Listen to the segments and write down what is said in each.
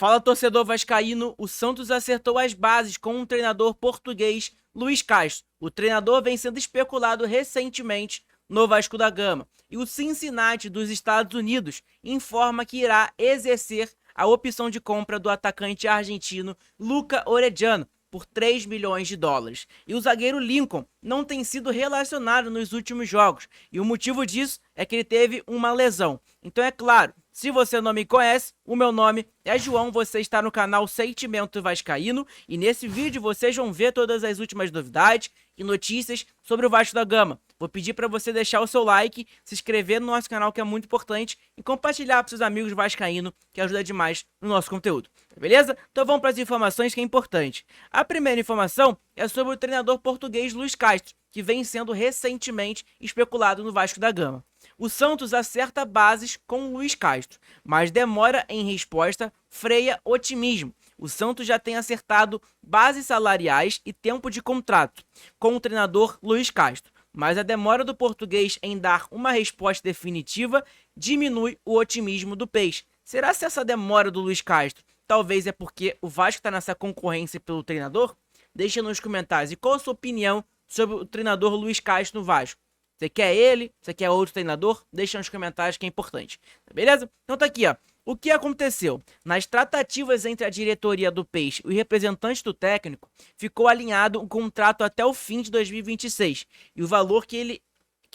Fala, torcedor vascaíno, o Santos acertou as bases com um treinador português, Luiz Castro. O treinador vem sendo especulado recentemente no Vasco da Gama. E o Cincinnati dos Estados Unidos informa que irá exercer a opção de compra do atacante argentino Luca Orellano por 3 milhões de dólares. E o zagueiro Lincoln não tem sido relacionado nos últimos jogos. E o motivo disso é que ele teve uma lesão. Então é claro, se você não me conhece, o meu nome é João, você está no canal Sentimento Vascaíno e nesse vídeo vocês vão ver todas as últimas novidades e notícias sobre o Vasco da Gama. Vou pedir para você deixar o seu like, se inscrever no nosso canal que é muito importante e compartilhar para seus amigos vascaínos que ajuda demais no nosso conteúdo, beleza? Então vamos para as informações que é importante. A primeira informação é sobre o treinador português Luiz Castro, que vem sendo recentemente especulado no Vasco da Gama. O Santos acerta bases com o Luiz Castro, mas demora em resposta freia otimismo. O Santos já tem acertado bases salariais e tempo de contrato com o treinador Luiz Castro, mas a demora do português em dar uma resposta definitiva diminui o otimismo do Peixe. Será que essa demora do Luiz Castro talvez é porque o Vasco está nessa concorrência pelo treinador? Deixa nos comentários. E qual a sua opinião sobre o treinador Luiz Castro no Vasco? Você quer ele? Você quer outro treinador? Deixa nos comentários que é importante. Beleza? Então tá aqui, ó. O que aconteceu? Nas tratativas entre a diretoria do Peixe e o representante do técnico, ficou alinhado um contrato até o fim de 2026. E o valor que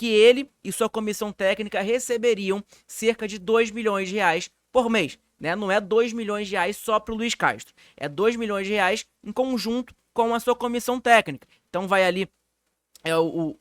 ele e sua comissão técnica receberiam cerca de 2 milhões de reais por mês. Né? Não é 2 milhões de reais só para o Luiz Castro. É 2 milhões de reais em conjunto com a sua comissão técnica. Então vai ali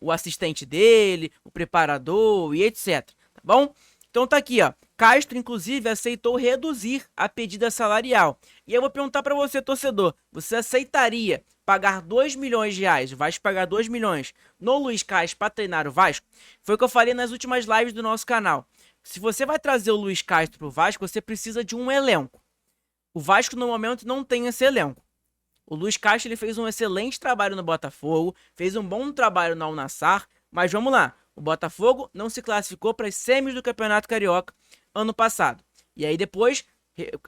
o assistente dele, o preparador e etc. Tá bom? Então tá aqui, ó. Castro, inclusive, aceitou reduzir a pedida salarial. E eu vou perguntar para você, torcedor, você aceitaria pagar 2 milhões de reais, o Vasco pagar 2 milhões no Luiz Castro para treinar o Vasco? Foi o que eu falei nas últimas lives do nosso canal. Se você vai trazer o Luiz Castro pro Vasco, você precisa de um elenco. O Vasco, no momento, não tem esse elenco. O Luiz Castro ele fez um excelente trabalho no Botafogo, fez um bom trabalho no Al-Nassr, mas vamos lá, o Botafogo não se classificou para as semis do Campeonato Carioca ano passado. E aí depois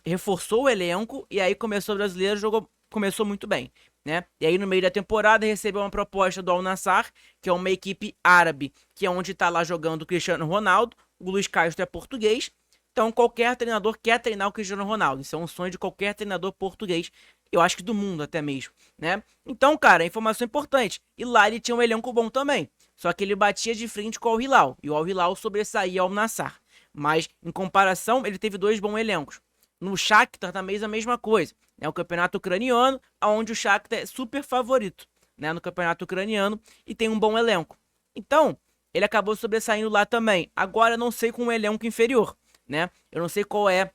reforçou o elenco e aí começou o brasileiro, começou muito bem, né? E aí no meio da temporada recebeu uma proposta do Al-Nassr, que é uma equipe árabe, que é onde está lá jogando o Cristiano Ronaldo. O Luiz Castro é português, então qualquer treinador quer treinar o Cristiano Ronaldo. Isso é um sonho de qualquer treinador português, eu acho que do mundo até mesmo, né? Então, cara, informação importante. E lá ele tinha um elenco bom também. Só que ele batia de frente com o Al-Hilal. E o Al-Hilal sobressaía ao Nassr. Mas, em comparação, ele teve dois bons elencos. No Shakhtar também é a mesma coisa. É o campeonato ucraniano, onde o Shakhtar é super favorito, né? No campeonato ucraniano e tem um bom elenco. Então, ele acabou sobressaindo lá também. Agora, eu não sei com um elenco inferior, né? Eu não sei qual é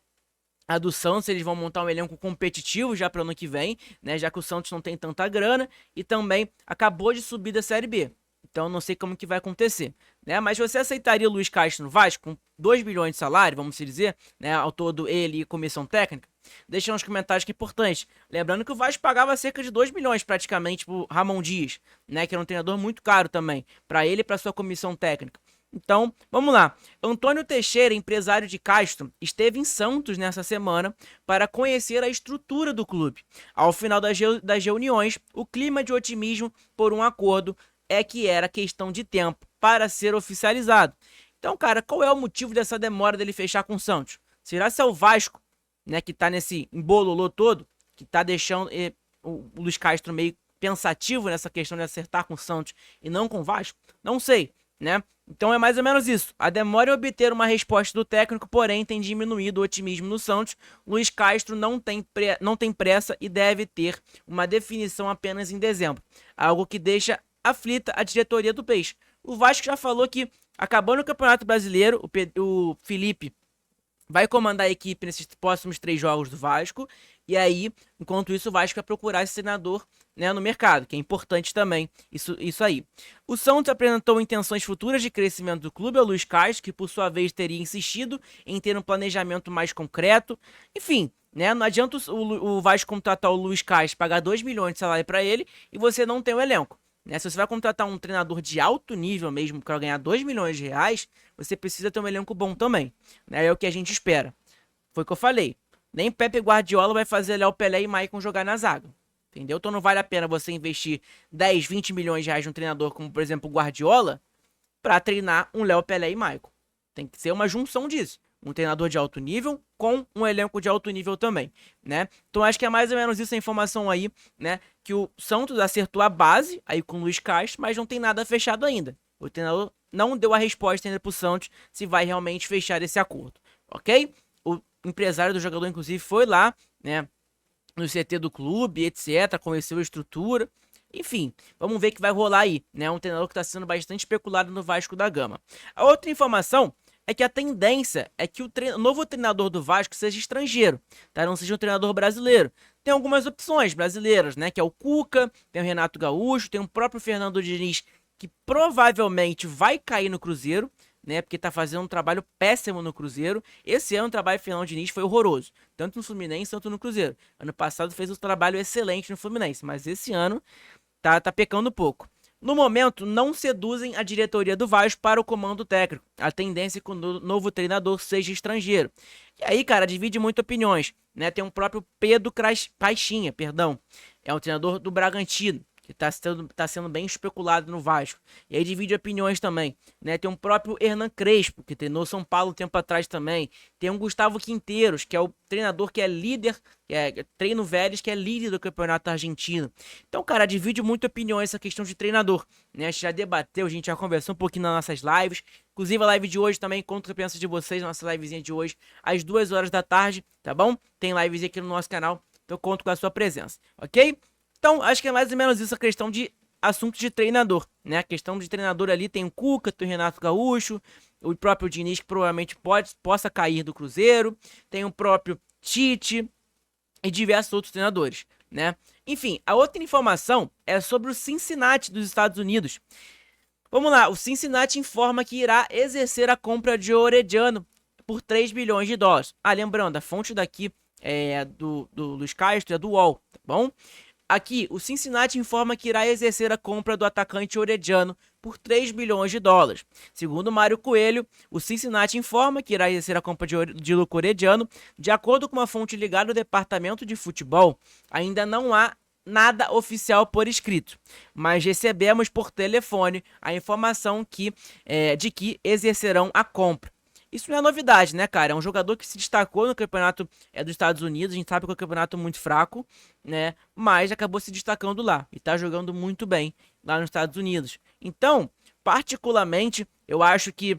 a do Santos, eles vão montar um elenco competitivo já para o ano que vem, né? Já que o Santos não tem tanta grana e também acabou de subir da Série B. Então não sei como que vai acontecer, né? Mas você aceitaria o Luiz Castro no Vasco com 2 bilhões de salário, vamos dizer, né? Ao todo ele e comissão técnica? Deixa nos comentários que é importante. Lembrando que o Vasco pagava cerca de 2 milhões praticamente pro Ramon Dias, né? Que era um treinador muito caro também, para ele e para sua comissão técnica. Então, vamos lá. Antônio Teixeira, empresário de Castro, esteve em Santos nessa semana para conhecer a estrutura do clube. Ao final das reuniões, o clima de otimismo por um acordo é que era questão de tempo para ser oficializado. Então, cara, qual é o motivo dessa demora dele fechar com o Santos? Será que é o Vasco, né, que tá nesse embololô todo, que tá deixando o Luiz Castro meio pensativo nessa questão de acertar com o Santos e não com o Vasco? Não sei, né? Então é mais ou menos isso. A demora em obter uma resposta do técnico, porém, tem diminuído o otimismo no Santos. Luiz Castro não tem pressa e deve ter uma definição apenas em dezembro. Algo que deixa aflita a diretoria do Peixe. O Vasco já falou que, acabando o Campeonato Brasileiro, o Felipe vai comandar a equipe nesses próximos 3 jogos do Vasco. E aí, enquanto isso, o Vasco vai procurar esse treinador, né, no mercado, que é importante também, isso aí. O Santos apresentou intenções futuras de crescimento do clube ao Luiz Castro, que por sua vez teria insistido em ter um planejamento mais concreto. Enfim, né, não adianta o Vasco contratar o Luiz Castro, pagar 2 milhões de salário para ele e você não tem o elenco. Né? Se você vai contratar um treinador de alto nível mesmo para ganhar 2 milhões de reais, você precisa ter um elenco bom também. Né? É o que a gente espera. Foi o que eu falei. Nem Pepe Guardiola vai fazer Léo Pelé e Maicon jogar na zaga. Entendeu? Então não vale a pena você investir 10, 20 milhões de reais num treinador como, por exemplo, o Guardiola para treinar um Léo Pelé e Maicon. Tem que ser uma junção disso. Um treinador de alto nível com um elenco de alto nível também, né? Então acho que é mais ou menos isso a informação aí, né? Que o Santos acertou a base aí com o Luiz Castro, mas não tem nada fechado ainda. O treinador não deu a resposta ainda pro Santos se vai realmente fechar esse acordo, ok? O empresário do jogador, inclusive, foi lá, né? No CT do clube, etc. Conheceu a estrutura. Enfim, vamos ver o que vai rolar aí, né? Um treinador que está sendo bastante especulado no Vasco da Gama. A outra informação é que a tendência é que o novo treinador do Vasco seja estrangeiro, tá? Não seja um treinador brasileiro. Tem algumas opções brasileiras, né? Que é o Cuca, tem o Renato Gaúcho, tem o próprio Fernando Diniz, que provavelmente vai cair no Cruzeiro, né? Porque tá fazendo um trabalho péssimo no Cruzeiro. Esse ano o trabalho do Fernando Diniz foi horroroso, tanto no Fluminense quanto no Cruzeiro. Ano passado fez um trabalho excelente no Fluminense, mas esse ano tá pecando um pouco. No momento, não seduzem a diretoria do Vasco para o comando técnico. A tendência é que o novo treinador seja estrangeiro. E aí, cara, divide muito opiniões, né? Tem um próprio Pedro Caixinha, perdão. É um treinador do Bragantino, que tá sendo bem especulado no Vasco. E aí divide opiniões também, né? Tem um próprio Hernan Crespo, que treinou São Paulo um tempo atrás também. Tem um Gustavo Quinteiros, que é o treinador que é líder, que é treino Vélez, que é líder do campeonato argentino. Então, cara, divide muito opiniões essa questão de treinador, né? A gente já debateu, a gente já conversou um pouquinho nas nossas lives. Inclusive a live de hoje também, conto o que penso de vocês, nossa livezinha de hoje, às 2 horas da tarde, tá bom? Tem livezinha aqui no nosso canal, então eu conto com a sua presença, ok? Então, acho que é mais ou menos isso a questão de assunto de treinador, né? A questão de treinador ali tem o Cuca, tem o Renato Gaúcho, o próprio Diniz que provavelmente possa cair do Cruzeiro, tem o próprio Tite e diversos outros treinadores, né? Enfim, a outra informação é sobre o Cincinnati dos Estados Unidos. Vamos lá, o Cincinnati informa que irá exercer a compra de Orediano por 3 bilhões de dólares. Ah, lembrando, a fonte daqui é do Luiz Castro, é do UOL, tá bom? Aqui, o Cincinnati informa que irá exercer a compra do atacante Orediano por 3 bilhões de dólares. Segundo Mário Coelho, o Cincinnati informa que irá exercer a compra de Luca Orediano. De acordo com uma fonte ligada ao departamento de futebol, ainda não há nada oficial por escrito, mas recebemos por telefone a informação de que exercerão a compra. Isso não é novidade, né, cara? É um jogador que se destacou no campeonato dos Estados Unidos. A gente sabe que é um campeonato muito fraco, né? Mas acabou se destacando lá e tá jogando muito bem lá nos Estados Unidos. Então, particularmente, eu acho que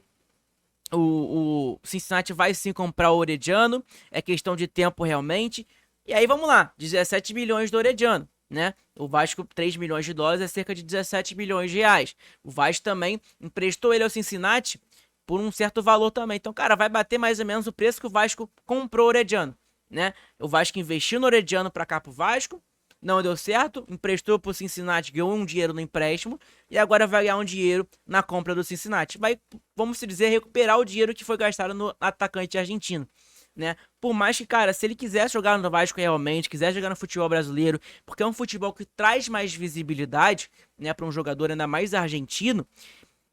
o Cincinnati vai sim comprar o Orediano. É questão de tempo realmente. E aí, vamos lá. 17 milhões do Orediano, né? O Vasco, 3 milhões de dólares é cerca de 17 milhões de reais. O Vasco também emprestou ele ao Cincinnati por um certo valor também. Então, cara, vai bater mais ou menos o preço que o Vasco comprou o Orediano, né? O Vasco investiu no Orediano pra cá pro Vasco, não deu certo, emprestou pro Cincinnati, ganhou um dinheiro no empréstimo e agora vai ganhar um dinheiro na compra do Cincinnati. Vai, vamos dizer, recuperar o dinheiro que foi gastado no atacante argentino, né? Por mais que, cara, se ele quiser jogar no Vasco realmente, quiser jogar no futebol brasileiro, porque é um futebol que traz mais visibilidade, né, para um jogador ainda mais argentino,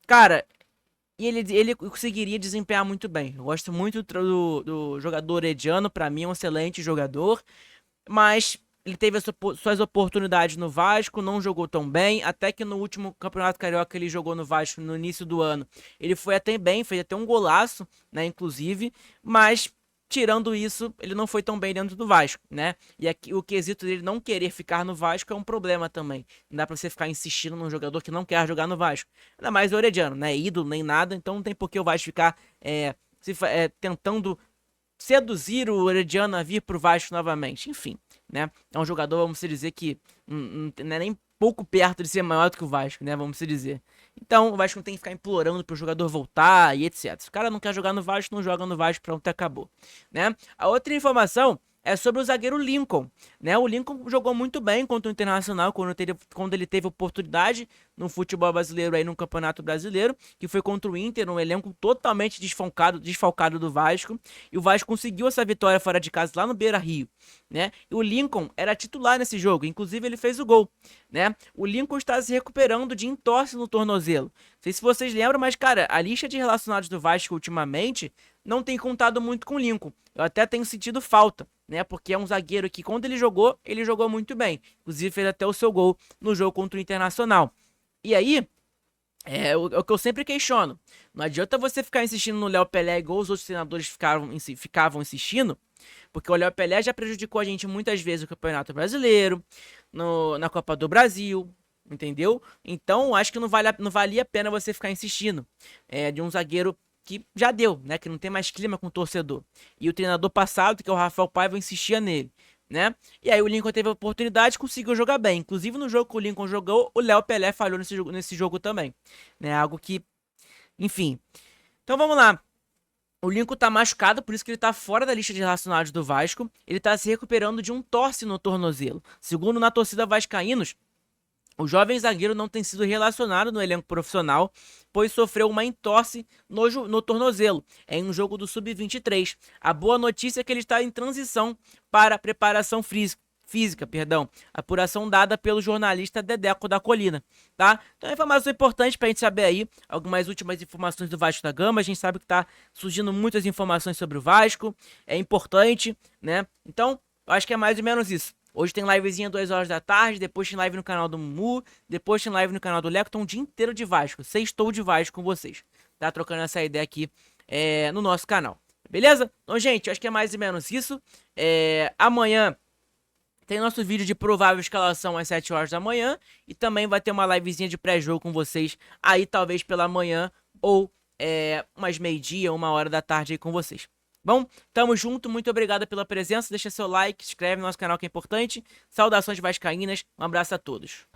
cara, e ele conseguiria desempenhar muito bem. Eu gosto muito do jogador Orediano, pra mim é um excelente jogador, mas ele teve suas oportunidades no Vasco, não jogou tão bem, até que no último Campeonato Carioca que ele jogou no Vasco no início do ano, ele foi até bem, fez até um golaço, né, inclusive, mas tirando isso, ele não foi tão bem dentro do Vasco, né? E aqui, o quesito dele não querer ficar no Vasco é um problema também. Não dá pra você ficar insistindo num jogador que não quer jogar no Vasco. Ainda mais o Orediano, né? Ídolo nem nada, então não tem por que o Vasco ficar tentando seduzir o Orediano a vir pro Vasco novamente. Enfim, né? É um jogador, vamos dizer, que não é nem pouco perto de ser maior do que o Vasco, né? Vamos dizer. Então, o Vasco não tem que ficar implorando pro jogador voltar e etc. Se o cara não quer jogar no Vasco, não joga no Vasco, pronto, acabou, né? A outra informação é sobre o zagueiro Lincoln, né? O Lincoln jogou muito bem contra o Internacional quando ele teve oportunidade no futebol brasileiro aí no Campeonato Brasileiro, que foi contra o Inter, um elenco totalmente desfalcado do Vasco, e o Vasco conseguiu essa vitória fora de casa lá no Beira-Rio, né? E o Lincoln era titular nesse jogo, inclusive ele fez o gol, né? O Lincoln está se recuperando de entorse no tornozelo. Não sei se vocês lembram, mas cara, a lista de relacionados do Vasco ultimamente não tem contado muito com o Lincoln. Eu até tenho sentido falta, né? Porque é um zagueiro que, quando ele jogou muito bem. Inclusive, fez até o seu gol no jogo contra o Internacional. E aí, é o que eu sempre questiono. Não adianta você ficar insistindo no Léo Pelé igual os outros treinadores ficavam insistindo, porque o Léo Pelé já prejudicou a gente muitas vezes no Campeonato Brasileiro, na Copa do Brasil, entendeu? Então, acho que não valia a pena você ficar insistindo de um zagueiro que já deu, né? Que não tem mais clima com o torcedor. E o treinador passado, que é o Rafael Paiva, insistia nele, né? E aí o Lincoln teve a oportunidade e conseguiu jogar bem. Inclusive no jogo que o Lincoln jogou, o Léo Pelé falhou nesse jogo também, né? Algo que, enfim. Então vamos lá. O Lincoln tá machucado, por isso que ele tá fora da lista de relacionados do Vasco. Ele tá se recuperando de um torce no tornozelo. Segundo na torcida vascaínos, o jovem zagueiro não tem sido relacionado no elenco profissional, pois sofreu uma entorse no tornozelo, em um jogo do Sub-23. A boa notícia é que ele está em transição para a preparação física, apuração dada pelo jornalista Dedeco da Colina, tá? Então é informação importante pra gente saber aí, algumas últimas informações do Vasco da Gama. A gente sabe que tá surgindo muitas informações sobre o Vasco, é importante, né? Então, acho que é mais ou menos isso. Hoje tem livezinha 2 horas da tarde, depois tem live no canal do Mumu, depois tem live no canal do Leco, então um dia inteiro de Vasco. Sextou de Vasco com vocês, tá? Trocando essa ideia aqui no nosso canal, beleza? Então, gente, acho que é mais ou menos isso. Amanhã tem nosso vídeo de provável escalação às 7 horas da manhã, e também vai ter uma livezinha de pré-jogo com vocês aí, talvez pela manhã, ou umas meio-dia, 1 hora da tarde aí com vocês. Bom, tamo junto, muito obrigado pela presença, deixa seu like, se inscreve no nosso canal que é importante. Saudações vascaínas, um abraço a todos.